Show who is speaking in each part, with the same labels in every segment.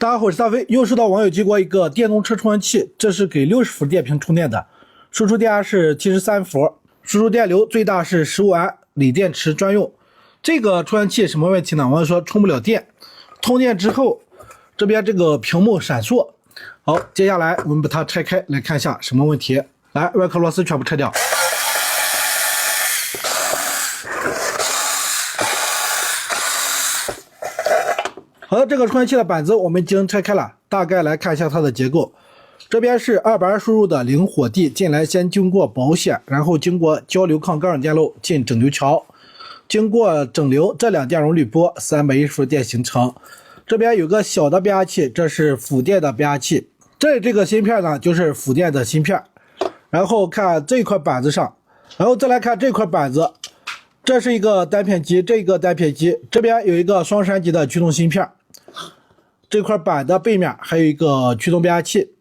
Speaker 1: 大家好，我是大飞。又收到网友寄过一个电动车充电器，这是给60伏电瓶充电的，输出电压是73伏，输出电流最大是15安，锂电池专用。这个充电器什么问题呢？网友说充不了电，通电之后这边这个屏幕闪烁。好，接下来我们把它拆开来看一下什么问题。来，外壳螺丝全部拆掉。好的，这个充电器的板子我们已经拆开了，大概来看一下它的结构。这边是220输入的零火地，进来先经过保险，然后经过交流抗干扰电路进整流桥，经过整流这两电容滤波，310伏电形成。这边有个小的变压器，这是辅电的变压器。这个芯片呢，就是辅电的芯片。然后看这块板子上，然后再来看这块板子，这是一个单片机，这个单片机这边有一个双闪级的驱动芯片。这块板的背面还有一个驱动变压器，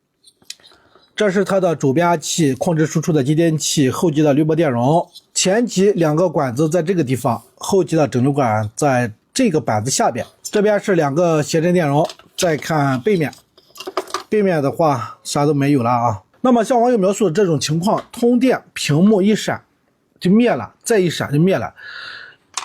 Speaker 1: 这是它的主变压器，控制输出的继电器，后级的滤波电容，前级两个管子在这个地方，后级的整流管在这个板子下边，这边是两个谐振电容。再看背面，背面的话啥都没有了啊。那么像网友描述的这种情况，通电屏幕一闪就灭了，再一闪就灭了。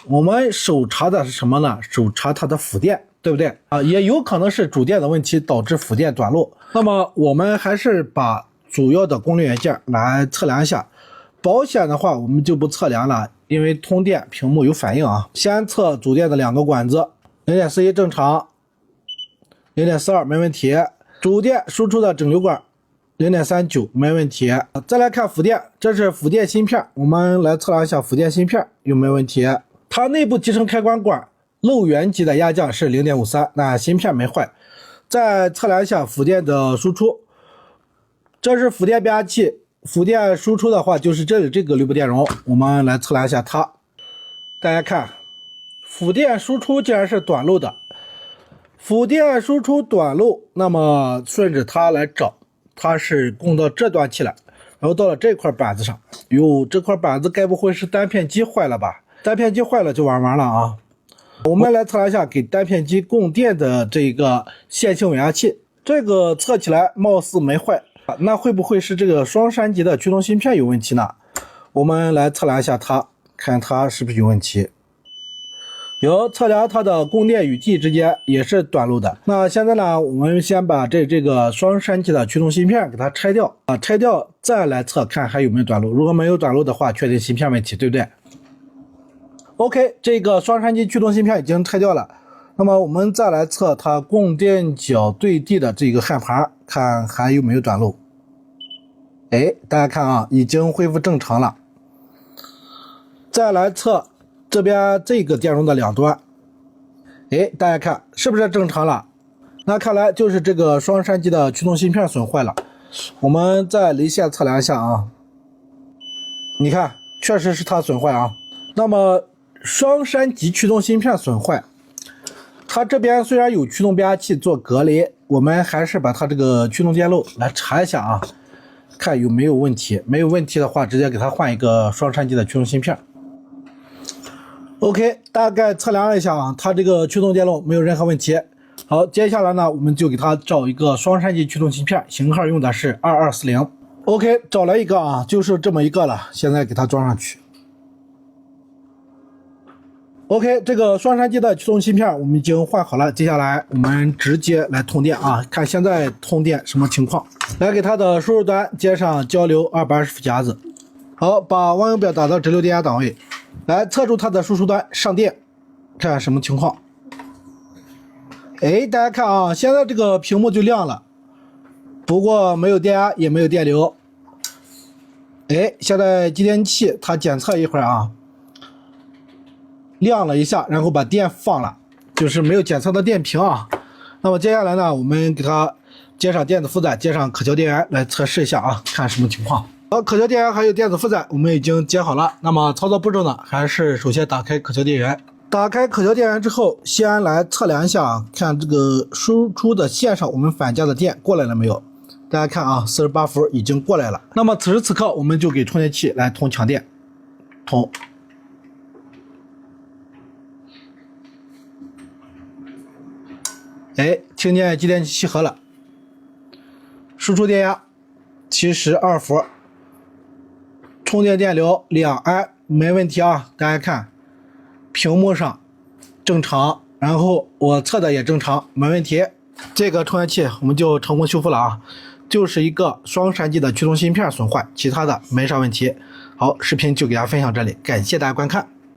Speaker 1: 我们手查的是什么呢？手查它的辅电，对不对啊？也有可能是主电的问题导致辅电短路。那么我们还是把主要的功率元件来测量一下。保险的话我们就不测量了，因为通电屏幕有反应啊。先测主电的两个管子 0.41 正常， 0.42 没问题。主电输出的整流管 0.39 没问题。再来看辅电，这是辅电芯片，我们来测量一下辅电芯片有没有问题。它内部集成开关管漏源级的压降是 0.53， 那芯片没坏。再测量一下辅电的输出，这是辅电变压器，辅电输出的话就是这里这个滤波电容，我们来测量一下它。大家看，辅电输出竟然是短路的，辅电输出短路，那么顺着它来找，它是供到这端去了，然后到了这块板子上。哟，这块板子该不会是单片机坏了吧？单片机坏了就完了啊。我们来测量一下给单片机供电的这个线性稳压器，这个测起来貌似没坏，那会不会是这个双闪级的驱动芯片有问题呢？我们来测量一下它，看它是不是有问题。有，测量它的供电与地之间也是短路的。那现在呢，我们先把这个双闪级的驱动芯片给它拆掉啊，拆掉再来测看还有没有短路。如果没有短路的话，确定芯片问题，对不对？OK， 这个双闪级驱动芯片已经拆掉了，那么我们再来测它供电角对地的这个焊盘，看还有没有短路。哎，大家看啊，已经恢复正常了。再来测这边这个电容的两端，哎，大家看是不是正常了？那看来就是这个双闪级的驱动芯片损坏了。我们再离线测量一下啊，你看确实是它损坏啊。那么双闪级驱动芯片损坏，它这边虽然有驱动变压器做隔离，我们还是把它这个驱动电路来查一下啊，看有没有问题。没有问题的话，直接给它换一个双闪级的驱动芯片。OK， 大概测量了一下啊，它这个驱动电路没有任何问题。好，接下来呢，我们就给它找一个双闪级驱动芯片，型号用的是2240。OK， 找来一个啊，就是这么一个了，现在给它装上去。OK， 这个双闪级的驱动芯片我们已经换好了，接下来我们直接来通电啊，看现在通电什么情况。来给它的输入端接上交流220伏夹子，好，把万用表打到直流电压档位，来测出它的输出端上电，看什么情况。哎，大家看啊，现在这个屏幕就亮了，不过没有电压也没有电流。哎，现在继电器它检测一会儿啊，亮了一下，然后把电放了，就是没有检测到电平啊。那么接下来呢，我们给它接上电子负载，接上可交电源来测试一下啊，看什么情况。好，可交电源还有电子负载我们已经接好了。那么操作步骤呢，还是首先打开可交电源。打开可交电源之后，先来测量一下啊，看这个输出的线上我们反加的电过来了没有？大家看啊，48伏已经过来了。那么此时此刻，我们就给充电器来通强电，通。哎，听见继电器契合了，输出电压72伏，充电电流2安，没问题啊。大家看屏幕上正常，然后我测的也正常，没问题。这个充电器我们就成功修复了啊，就是一个双闪击的驱动芯片损坏，其他的没啥问题。好，视频就给大家分享这里，感谢大家观看。